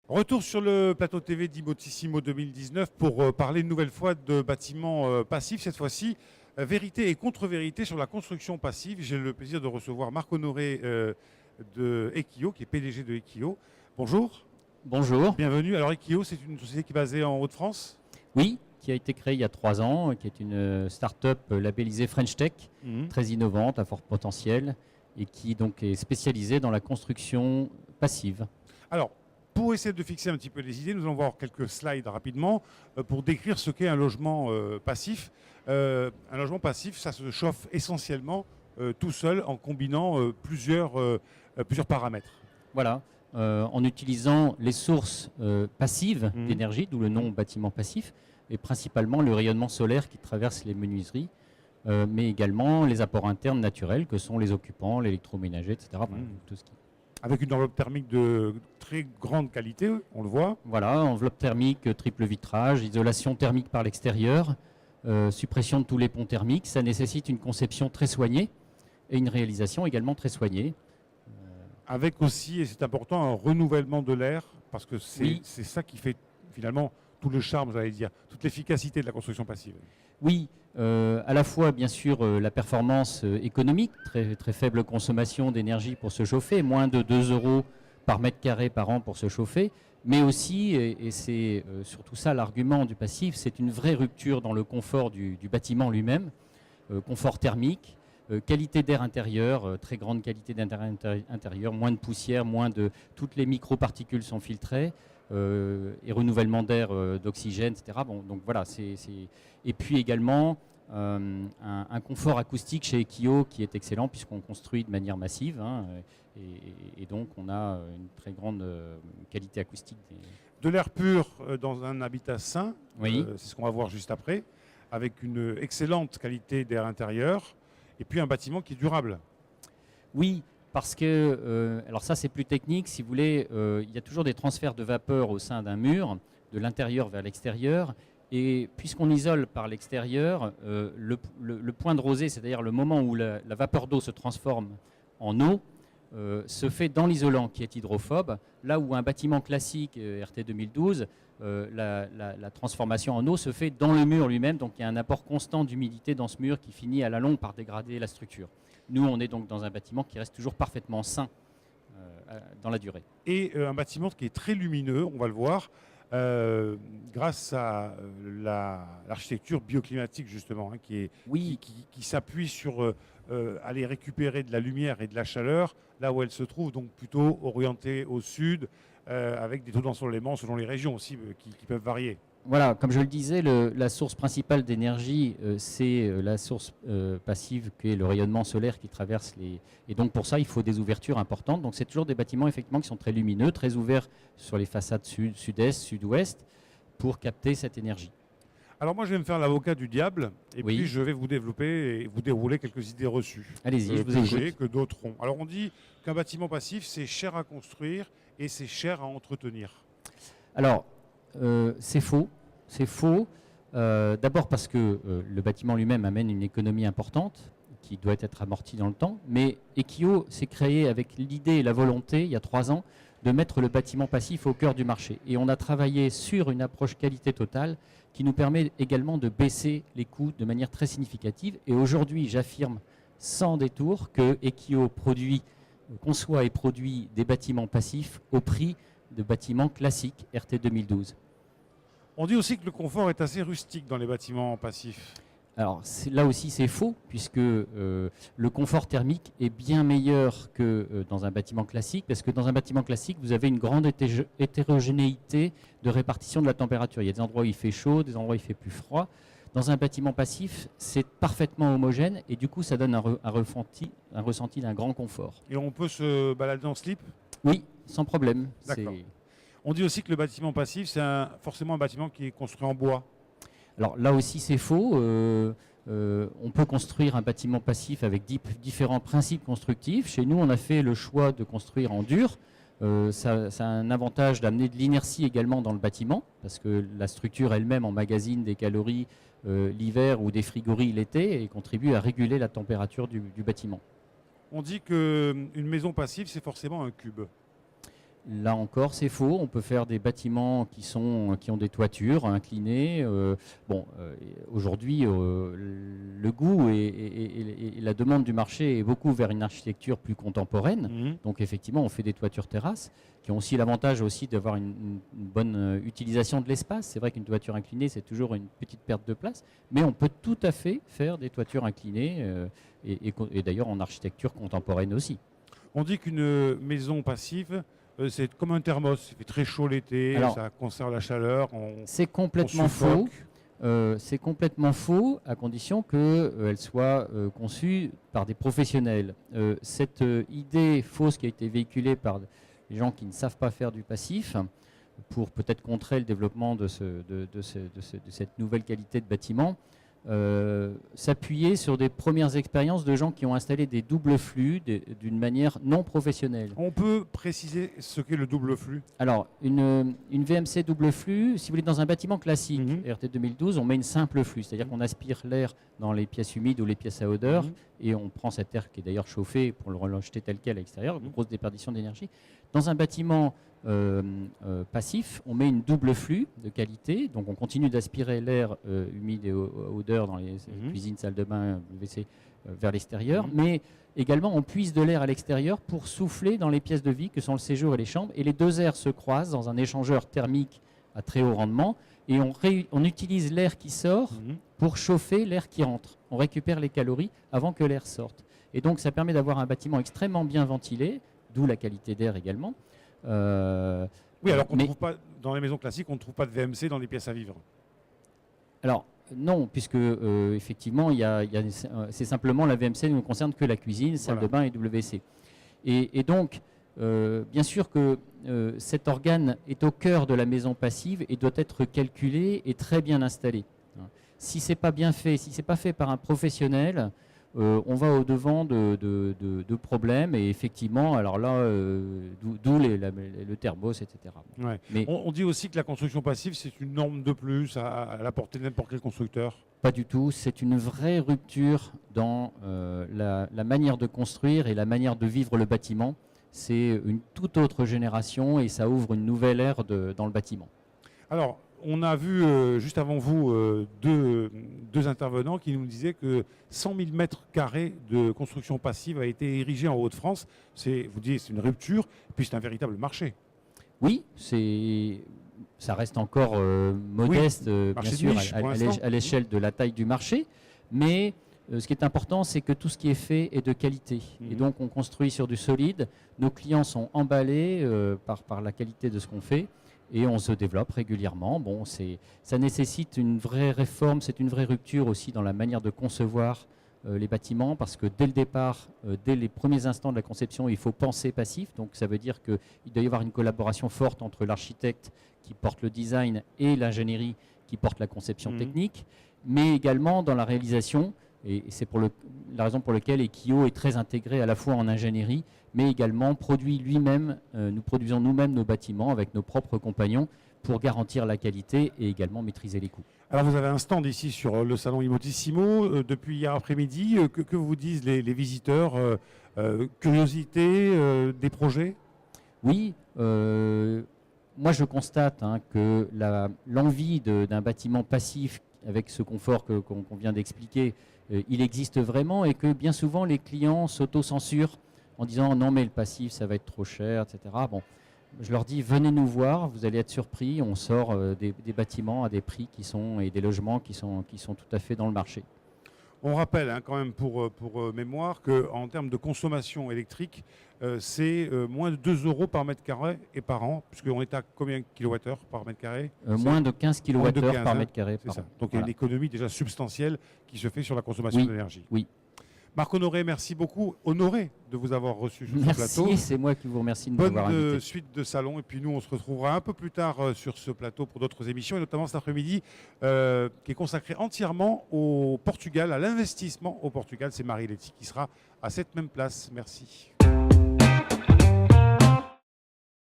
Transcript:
Retour sur le plateau TV d'Immotissimo 2019 pour parler une nouvelle fois de bâtiments passifs. Cette fois-ci, vérité et contre-vérité sur la construction passive. J'ai le plaisir de recevoir Marc Honoré de Equio, qui est PDG de Equio. Bonjour. Bonjour. Bienvenue. Alors Equio, c'est une société qui est basée en Hauts-de-France? Oui, qui a été créée il y a 3 ans, qui est une start-up labellisée French Tech, très innovante, à fort potentiel, et qui donc est spécialisée dans la construction passive. Alors, pour essayer de fixer un petit peu les idées, nous allons voir quelques slides rapidement pour décrire ce qu'est un logement passif. Un logement passif, ça se chauffe essentiellement tout seul en combinant plusieurs paramètres. Voilà, en utilisant les sources passives d'énergie, d'où le nom bâtiment passif, et principalement le rayonnement solaire qui traverse les menuiseries, mais également les apports internes naturels que sont les occupants, l'électroménager, etc. Voilà, tout ce qui... Avec une enveloppe thermique de très grande qualité, on le voit. Voilà, enveloppe thermique, triple vitrage, isolation thermique par l'extérieur, suppression de tous les ponts thermiques. Ça nécessite une conception très soignée et une réalisation également très soignée. Avec aussi, et c'est important, un renouvellement de l'air, parce que c'est ça qui fait finalement tout le charme, j'allais dire, toute l'efficacité de la construction passive. Oui, à la fois bien sûr la performance économique, très faible consommation d'énergie pour se chauffer, moins de 2 € par mètre carré par an pour se chauffer, mais aussi, et c'est surtout ça l'argument du passif, c'est une vraie rupture dans le confort du bâtiment lui-même, confort thermique, qualité d'air intérieur, très grande qualité d'air intérieur, moins de poussière, toutes les microparticules sont filtrées, et renouvellement d'air, d'oxygène, etc. Bon, donc voilà, et puis également un confort acoustique chez Equio qui est excellent puisqu'on construit de manière massive, hein, et donc on a une très grande qualité acoustique. De l'air pur dans un habitat sain, oui. C'est ce qu'on va voir juste après, avec une excellente qualité d'air intérieur, et puis un bâtiment qui est durable. Oui, parce que, alors ça c'est plus technique, si vous voulez, il y a toujours des transferts de vapeur au sein d'un mur, de l'intérieur vers l'extérieur, et puisqu'on isole par l'extérieur, le point de rosée, c'est-à-dire le moment où la vapeur d'eau se transforme en eau, se fait dans l'isolant qui est hydrophobe, là où un bâtiment classique, RT 2012, la transformation en eau se fait dans le mur lui-même, donc il y a un apport constant d'humidité dans ce mur qui finit à la longue par dégrader la structure. Nous, on est donc dans un bâtiment qui reste toujours parfaitement sain dans la durée. Et un bâtiment qui est très lumineux, on va le voir, grâce à l'architecture bioclimatique justement, hein, qui s'appuie sur aller récupérer de la lumière et de la chaleur là où elle se trouve, donc plutôt orientée au sud, avec des taux d'ensoleillement selon les régions aussi qui peuvent varier. Voilà, comme je le disais, la source principale d'énergie, c'est la source passive qui est le rayonnement solaire qui traverse les... Et donc pour ça, il faut des ouvertures importantes. Donc c'est toujours des bâtiments effectivement qui sont très lumineux, très ouverts sur les façades sud, sud-est, sud-ouest, pour capter cette énergie. Alors moi, je vais me faire l'avocat du diable, et puis je vais vous développer et vous dérouler quelques idées reçues. Allez-y, je vous écoute. Que d'autres ont. Alors on dit qu'un bâtiment passif, c'est cher à construire et c'est cher à entretenir. Alors, c'est faux. C'est faux. D'abord parce que le bâtiment lui-même amène une économie importante qui doit être amortie dans le temps. Mais Equio s'est créé avec l'idée et la volonté, il y a 3 ans, de mettre le bâtiment passif au cœur du marché. Et on a travaillé sur une approche qualité totale qui nous permet également de baisser les coûts de manière très significative. Et aujourd'hui, j'affirme sans détour que Equio conçoit et produit des bâtiments passifs au prix de bâtiments classiques RT 2012. On dit aussi que le confort est assez rustique dans les bâtiments passifs. Alors là aussi c'est faux, puisque le confort thermique est bien meilleur que dans un bâtiment classique, parce que dans un bâtiment classique, vous avez une grande hétérogénéité de répartition de la température. Il y a des endroits où il fait chaud, des endroits où il fait plus froid. Dans un bâtiment passif, c'est parfaitement homogène, et du coup ça donne un ressenti d'un grand confort. Et on peut se balader en slip ? Oui, sans problème. D'accord. On dit aussi que le bâtiment passif, c'est forcément un bâtiment qui est construit en bois. Alors là aussi c'est faux, on peut construire un bâtiment passif avec différents principes constructifs. Chez nous on a fait le choix de construire en dur. Ça a un avantage d'amener de l'inertie également dans le bâtiment, parce que la structure elle-même emmagasine des calories l'hiver ou des frigories l'été et contribue à réguler la température du bâtiment. On dit qu'une maison passive c'est forcément un cube. Là encore, c'est faux. On peut faire des bâtiments qui ont des toitures inclinées. Aujourd'hui, le goût et la demande du marché est beaucoup vers une architecture plus contemporaine. Donc effectivement, on fait des toitures terrasses qui ont aussi l'avantage aussi d'avoir une bonne utilisation de l'espace. C'est vrai qu'une toiture inclinée, c'est toujours une petite perte de place, mais on peut tout à fait faire des toitures inclinées et d'ailleurs en architecture contemporaine aussi. On dit qu'une maison passive, c'est comme un thermos. Il fait très chaud l'été, ça conserve la chaleur. C'est complètement faux. C'est complètement faux à condition qu'elle soit conçue par des professionnels. Cette idée fausse qui a été véhiculée par les gens qui ne savent pas faire du passif pour peut-être contrer le développement de cette nouvelle qualité de bâtiment, s'appuyer sur des premières expériences de gens qui ont installé des doubles flux d'une manière non professionnelle. On peut préciser ce qu'est le double flux? Alors, une VMC double flux, si vous voulez, dans un bâtiment classique, RT 2012, on met une simple flux, c'est-à-dire qu'on aspire l'air dans les pièces humides ou les pièces à odeur, et on prend cet air qui est d'ailleurs chauffé pour le rejeter tel quel à l'extérieur, une grosse déperdition d'énergie. Dans un bâtiment passif, on met une double flux de qualité, donc on continue d'aspirer l'air humide et odeur dans les cuisines, salles de bain, WC vers l'extérieur, mais également on puise de l'air à l'extérieur pour souffler dans les pièces de vie que sont le séjour et les chambres, et les deux airs se croisent dans un échangeur thermique à très haut rendement, et on utilise l'air qui sort pour chauffer l'air qui entre. On récupère les calories avant que l'air sorte. Et donc ça permet d'avoir un bâtiment extrêmement bien ventilé, d'où la qualité d'air également. Oui, alors qu'on trouve pas, dans les maisons classiques, on ne trouve pas de VMC dans les pièces à vivre. Alors non, puisque effectivement, c'est simplement la VMC ne concerne que la cuisine, salle de bain et WC. Et donc, bien sûr que cet organe est au cœur de la maison passive et doit être calculé et très bien installé. Si c'est pas bien fait, si c'est pas fait par un professionnel, on va au-devant de problèmes et effectivement, alors là, d'où le thermos, etc. Ouais. Mais on dit aussi que la construction passive, c'est une norme de plus à la portée de n'importe quel constructeur. Pas du tout, c'est une vraie rupture dans la manière de construire et la manière de vivre le bâtiment. C'est une toute autre génération et ça ouvre une nouvelle ère dans le bâtiment. Alors, on a vu juste avant vous deux intervenants qui nous disaient que 100 000 mètres carrés de construction passive a été érigé en Hauts-de-France. Vous dites c'est une rupture, puis c'est un véritable marché. Oui, ça reste encore modeste, bien sûr, à l'échelle de la taille du marché. Mais ce qui est important, c'est que tout ce qui est fait est de qualité. Et donc, on construit sur du solide. Nos clients sont emballés par la qualité de ce qu'on fait. Et on se développe régulièrement. Bon, ça nécessite une vraie réforme, c'est une vraie rupture aussi dans la manière de concevoir les bâtiments, parce que dès le départ, dès les premiers instants de la conception, il faut penser passif. Donc ça veut dire qu'il doit y avoir une collaboration forte entre l'architecte qui porte le design et l'ingénierie qui porte la conception technique, mais également dans la réalisation. Et c'est la raison pour laquelle Ekio est très intégré à la fois en ingénierie, mais également produit lui-même, nous produisons nous-mêmes nos bâtiments avec nos propres compagnons pour garantir la qualité et également maîtriser les coûts. Alors vous avez un stand ici sur le salon Immotissimo depuis hier après-midi. Que vous disent les visiteurs? Curiosité, des projets? Oui, moi je constate que l'envie d'un bâtiment passif avec ce confort qu'on vient d'expliquer, il existe vraiment et que bien souvent les clients s'auto-censurent en disant non mais le passif ça va être trop cher, etc. Bon, je leur dis venez nous voir, vous allez être surpris, on sort des bâtiments à des prix et des logements qui sont tout à fait dans le marché. On rappelle quand même pour mémoire qu'en termes de consommation électrique, c'est moins de 2 euros par mètre carré et par an, puisqu'on est à combien de kilowattheures par mètre carré? Moins de 15 kWh par mètre carré. C'est ça. Donc il y a une économie déjà substantielle qui se fait sur la consommation d'énergie. Oui. Marc Honoré, merci beaucoup. Honoré de vous avoir reçu sur ce plateau. Merci, c'est moi qui vous remercie de m'avoir invité. Bonne suite de salon. Et puis nous, on se retrouvera un peu plus tard sur ce plateau pour d'autres émissions, et notamment cet après-midi, qui est consacré entièrement au Portugal, à l'investissement au Portugal. C'est Marie Letty qui sera à cette même place. Merci.